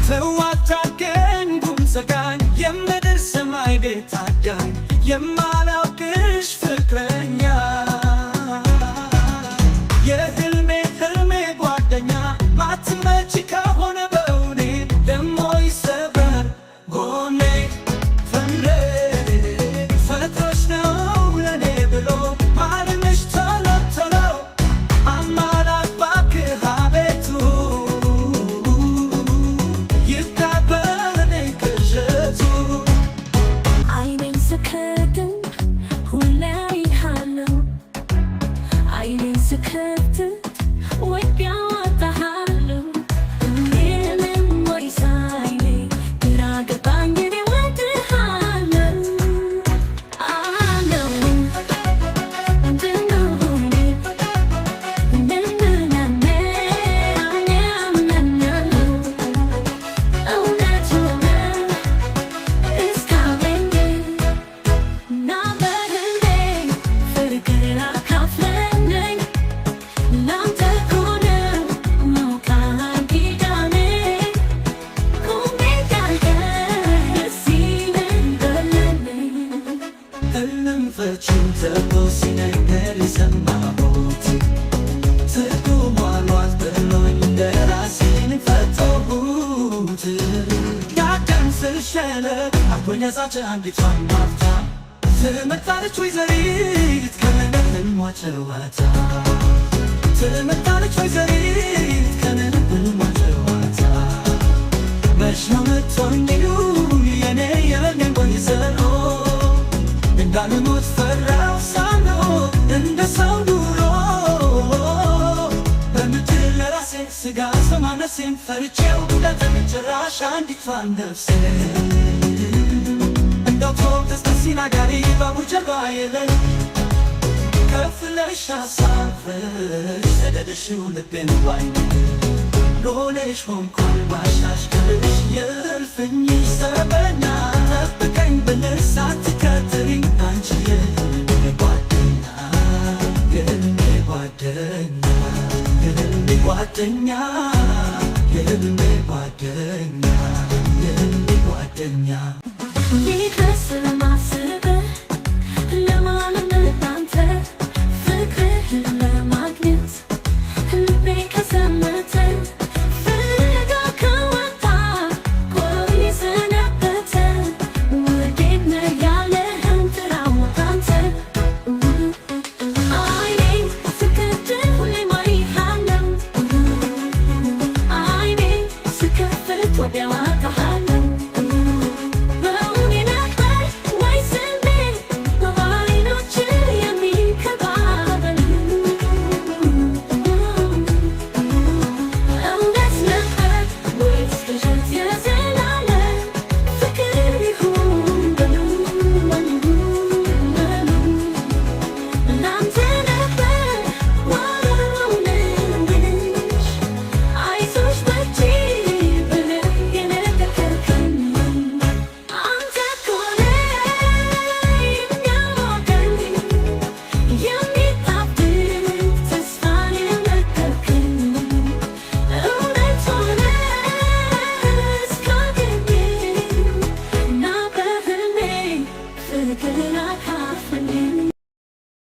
ተዋታገኝ ጉምዘጋኝ የምድር ሰማይ ቤት አዳኝ የማላውቅሽ ፍቅረኛ የህልሜ ጓደኛ ማትመጪ ከሆነ በውኔ ደሞ ይሰበር ጎኔ ፍሬ ፈጥሮሽ ነው ለኔ ብሎ ማርምሽ ቶሎ ቶሎ አማራጭ ባክህ አቤቱ ይታበለኔ ቅዠቱ አይኔን ስከድን ሁሌ አይሃለሁ አይኔን ስከድን ወዲያ ወጣሃለሁ እኔንም ወይስ አይኔ ግራ ገባኝ እኔ ወድሃለሁ አለው ምንድነው እንደምናኔ አኛምናለው እውነቱ ነው እስካሁን ና በህልሜ ፍቅር አካፍለኝ ላንተ ከሆነ መውቃል ኪዳኔ ቁሜ ካልደስ ይለኝ በለኝ ህልም ፍቺው ተብሎ ሲነገር የሰማሁት ትርጉም አሏት ብሎኝ እንደራሴን ፈተሁት ያቀን ስሸለብ አብሮኝ ያዛች አንዲቷን ማፍታ ትመጣለች ወይዘሪት ከምንም ህልሟ ጨዋታ ትመጣለች ወይዘሪት ከምንም ህልሟ ጨዋታ መች ነው ምትሆኚው የኔ የበኔን ወይዘሮ እንዳልሞት ፈራው ሳልኖር እንደ ሰው ኑሮ በምድር ለራሴ ስጋ ሰማነሴን ፈርቼው ጉዳትን ጭራሽ አንዲቷን ነፍሴ እንደው ተስተ ሲናጋሪ ባቡር ጀርባ የለኝ ከፍለሽ አሳፍረሽ ሰደድሽው ልቤን ዋኝ ሎሌሽ ሆንኩኝ ባሻሽከርሽ የእልፍኝሽ ሰበና ጠብቀኝ ብለሽ ሳትከተሪኝ አንቺ የህልሜ ጓደኛ የህልሜ ጓደኛ የህልሜ ጓደኛ የህልሜ ጓደኛ የህልሜ ጓደኛ ይድረስ ለማስብህ ለማንነት አንተ ፍቅርህን ለማግኘት ልቤ ከሰመተ ፍለጋ ከወጣ ቆይ ሰነበተ ወዴት ነህ ያለህን ጥራው አንተ አይኔን ስከድን ሁሌም አይሃለሁ አይኔን ስከፍት ወዲያው